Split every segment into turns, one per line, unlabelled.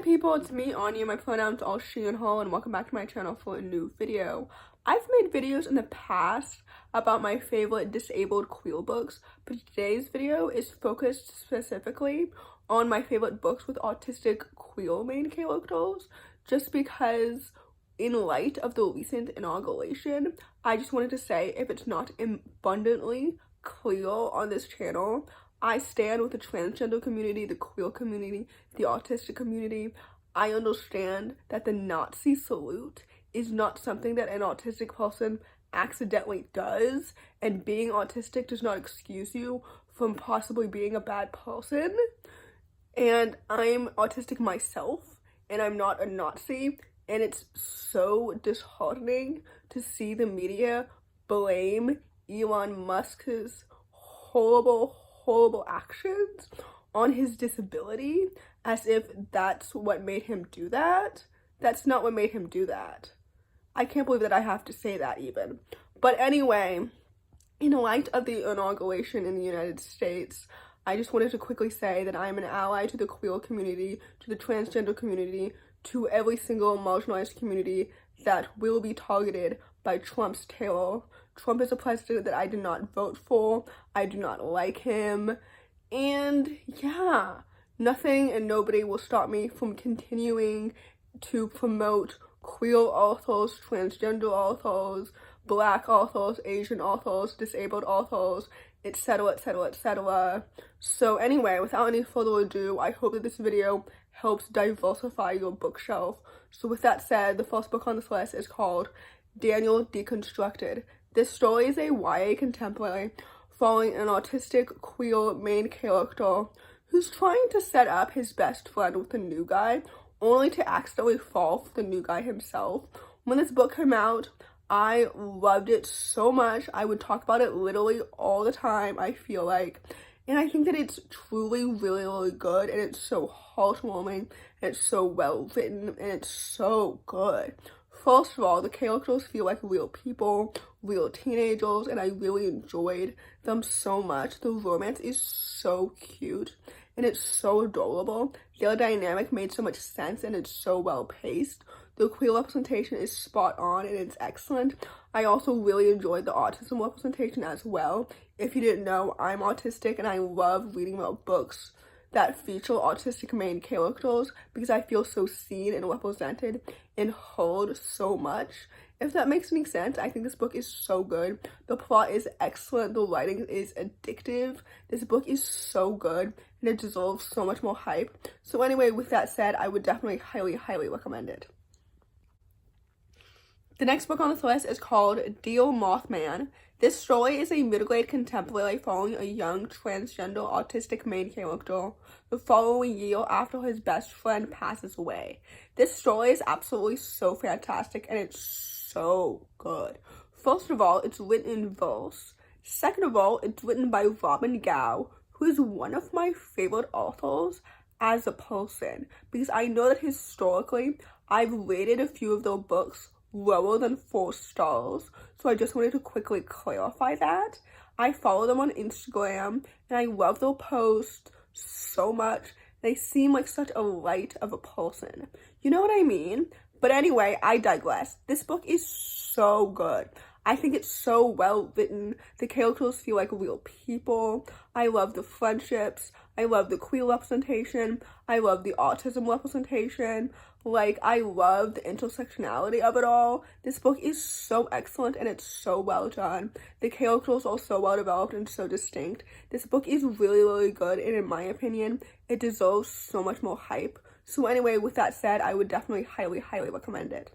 people, it's me, Anja. My pronouns are all she and her, and welcome back to my channel for a new video. I've made videos in the past about my favorite disabled queer books, but today's video is focused specifically on my favorite books with autistic queer main characters, just because in light of the recent inauguration, I just wanted to say, if it's not abundantly clear on this channel, I stand with the transgender community, the queer community, the autistic community. I understand that the Nazi salute is not something that an autistic person accidentally does, and being autistic does not excuse you from possibly being a bad person. And I'm autistic myself, and I'm not a Nazi, and it's so disheartening to see the media blame Elon Musk's horrible actions on his disability as if that's what made him do that. That's not what made him do that. I can't believe that I have to say that even. But anyway, in light of the inauguration in the United States, I just wanted to quickly say that I am an ally to the queer community, to the transgender community, to every single marginalized community that will be targeted by Trump's terror. Trump is a president that I did not vote for. I do not like him. And yeah, nothing and nobody will stop me from continuing to promote queer authors, transgender authors, black authors, Asian authors, disabled authors, etc, etc, etc. So anyway, without any further ado, I hope that this video helps diversify your bookshelf. So with that said, the first book on this list is called Daniel Deconstructed. This story is a YA contemporary following an autistic queer main character who's trying to set up his best friend with a new guy, only to accidentally fall for the new guy himself. When this book came out, I loved it so much. I would talk about it literally all the time, I feel like. And I think that it's truly really good, and it's so heartwarming, and it's so well written, and it's so good. First of all, the characters feel like real people, real teenagers, and I really enjoyed them so much. The romance is so cute, and it's so adorable. Their dynamic made so much sense, and it's so well paced. The queer representation is spot on, and it's excellent. I also really enjoyed the autism representation as well. If you didn't know, I'm autistic, and I love reading about books that feature autistic main characters because I feel so seen and represented and heard so much. If that makes any sense, I think this book is so good. The plot is excellent. The writing is addictive. This book is so good, and it deserves so much more hype. So anyway, with that said, I would definitely highly recommend it. The next book on this list is called Dear Mothman. This story is a middle-grade contemporary following a young transgender autistic main character the following year after his best friend passes away. This story is absolutely so fantastic, and it's so good. First of all, it's written in verse. Second of all, it's written by Robin Gow, who is one of my favorite authors as a person, because I know that historically I've rated a few of their books lower than 4 stars, so I just wanted to quickly clarify that. I follow them on Instagram, and I love their posts so much. They seem like such a light of a person. You know what I mean? But anyway, I digress. This book is so good. I think it's so well written. The characters feel like real people. I love the friendships. I love the queer representation. I love the autism representation. Like, I love the intersectionality of it all. This book is so excellent, and it's so well done. The characters are so well developed and so distinct. This book is really good, and in my opinion, it deserves so much more hype. So anyway, with that said, I would definitely highly recommend it.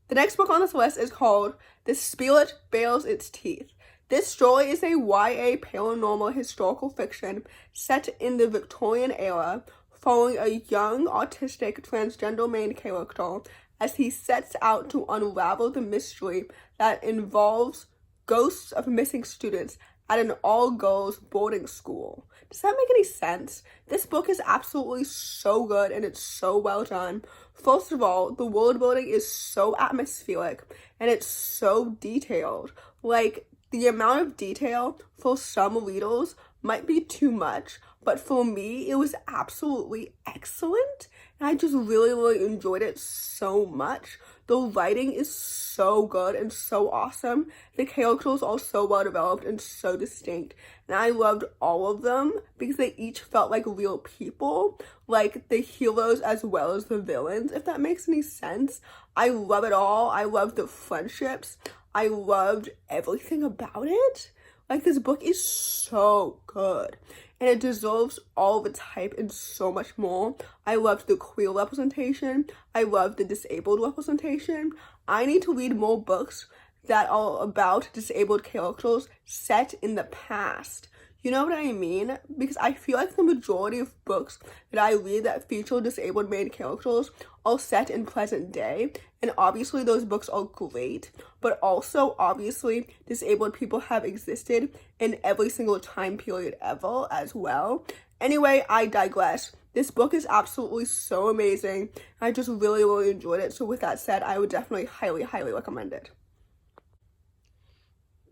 The next book on this list is called The Spirit Bares Its Teeth. This story is a YA paranormal historical fiction set in the Victorian era, following a young autistic transgender main character as he sets out to unravel the mystery that involves ghosts of missing students at an all-girls boarding school. Does that make any sense? This book is absolutely so good, and it's so well done. First of all, the world building is so atmospheric, and it's so detailed. Like, the amount of detail for some readers might be too much, but for me, it was absolutely excellent. And I just really enjoyed it so much. The writing is so good and so awesome. The characters are so well developed and so distinct. And I loved all of them because they each felt like real people, like the heroes as well as the villains, if that makes any sense. I love it all. I love the friendships. I loved everything about it. Like, this book is so good, and it deserves all of its hype and so much more. I loved the queer representation. I loved the disabled representation. I need to read more books that are about disabled characters set in the past. You know what I mean? Because I feel like the majority of books that I read that feature disabled main characters are set in present day. And obviously those books are great. But also, obviously, disabled people have existed in every single time period ever as well. Anyway, I digress. This book is absolutely so amazing. I just really enjoyed it. So with that said, I would definitely highly recommend it.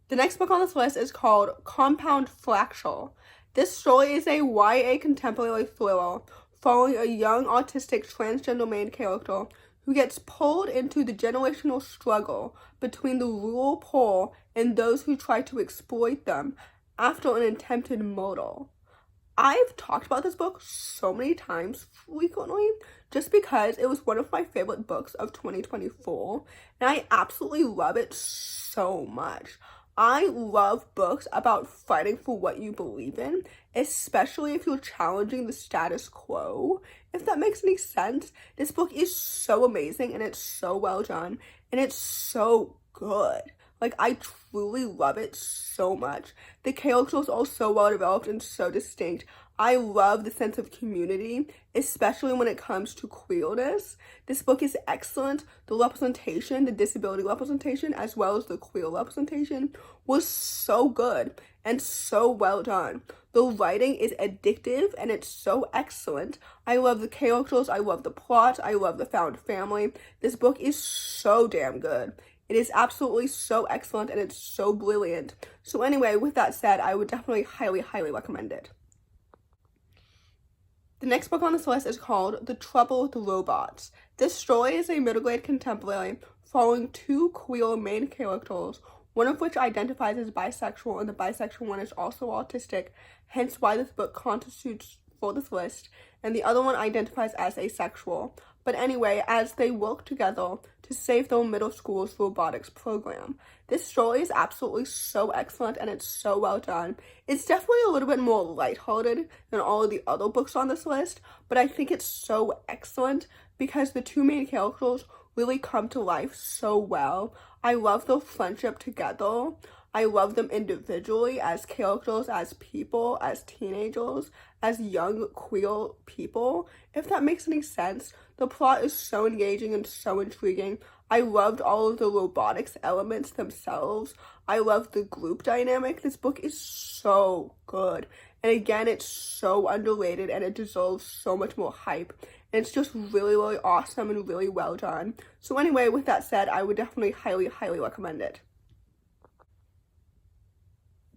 The next book on this list is called Compound Fracture. This story is a YA contemporary thriller following a young autistic transgender main character who gets pulled into the generational struggle between the rural poor and those who try to exploit them after an attempted murder. I've talked about this book so many times frequently just because it was one of my favorite books of 2024, and I absolutely love it so much. I love books about fighting for what you believe in, especially if you're challenging the status quo, if that makes any sense. This book is so amazing, and it's so well done, and it's so good. Like, I truly love it so much. The characters are so well developed and so distinct. I love the sense of community, especially when it comes to queerness. This book is excellent. The representation, the disability representation, as well as the queer representation, was so good and so well done. The writing is addictive and it's so excellent. I love the characters. I love the plot. I love the found family. This book is so damn good. It is absolutely so excellent and it's so brilliant. So anyway, with that said, I would definitely highly recommend it. The next book on this list is called The Trouble with the Robots. This story is a middle grade contemporary following two queer main characters, one of which identifies as bisexual and the bisexual one is also autistic, hence why this book constitutes for this list, and the other one identifies as asexual. But anyway, as they work together to save their middle school's robotics program. This story is absolutely so excellent and it's so well done. It's definitely a little bit more lighthearted than all of the other books on this list, but I think it's so excellent because the two main characters really come to life so well. I love their friendship together. I love them individually as characters, as people, as teenagers, as young queer people, if that makes any sense. The plot is so engaging and so intriguing. I loved all of the robotics elements themselves. I love the group dynamic. This book is so good. And again, it's so underrated and it deserves so much more hype. And it's just really awesome and really well done. So anyway, with that said, I would definitely highly recommend it.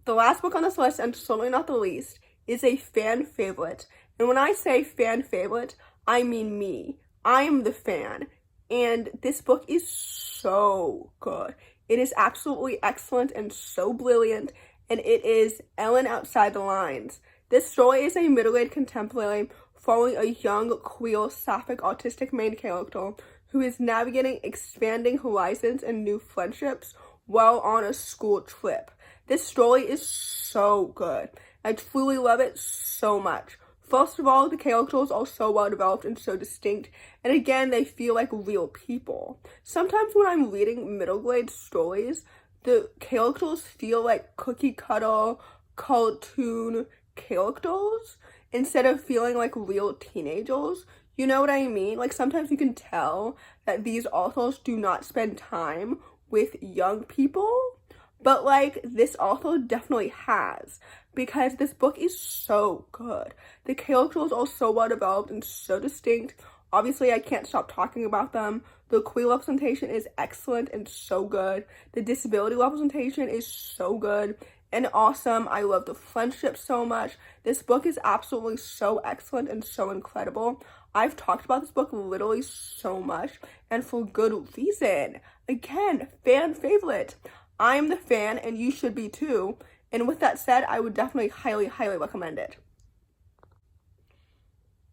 The last book on this list, and certainly not the least, is a fan favorite. And when I say fan favorite, I mean me. I am the fan. And this book is so good. It is absolutely excellent and so brilliant. And it is Ellen Outside the Lines. This story is a middle-aged contemporary following a young, queer, sapphic, autistic main character who is navigating expanding horizons and new friendships while on a school trip. This story is so good. I truly love it so much. First of all, the characters are so well developed and so distinct, and again, they feel like real people. Sometimes when I'm reading middle grade stories, the characters feel like cookie cutter, cartoon characters instead of feeling like real teenagers. You know what I mean? Like, sometimes you can tell that these authors do not spend time with young people. But, like, this author definitely has, because this book is so good. The characters are so well developed and so distinct. Obviously, I can't stop talking about them. The queer representation is excellent and so good. The disability representation is so good. and awesome. I love the friendship so much. This book is absolutely so excellent and so incredible. I've talked about this book literally so much, and for good reason. Again, fan favorite. I'm the fan, and you should be too. And with that said, I would definitely highly, highly recommend it.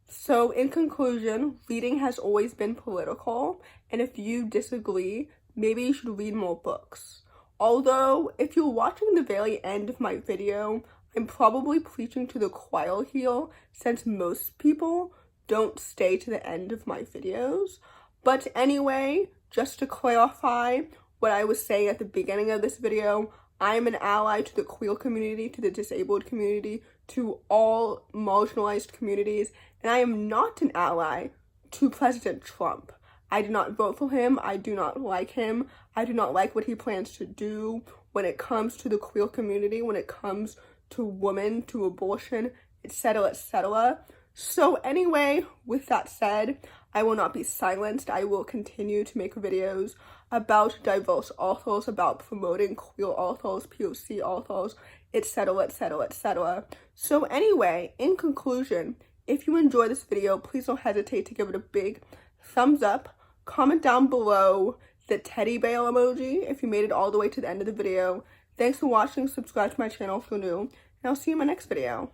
So in conclusion, reading has always been political, and if you disagree, maybe you should read more books. Although, if you're watching the very end of my video, I'm probably preaching to the choir here, since most people don't stay to the end of my videos. But anyway, just to clarify what I was saying at the beginning of this video, I am an ally to the queer community, to the disabled community, to all marginalized communities, and I am not an ally to President Trump. I did not vote for him. I do not like him. I do not like what he plans to do when it comes to the queer community, when it comes to women, to abortion, etc., etc. So anyway, with that said, I will not be silenced. I will continue to make videos about diverse authors, about promoting queer authors, POC authors, etc., etc., etc. So anyway, in conclusion, if you enjoyed this video, please don't hesitate to give it a big thumbs up. Comment down below the teddy bear emoji if you made it all the way to the end of the video. Thanks for watching. Subscribe to my channel if you're new, and I'll see you in my next video.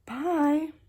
Bye!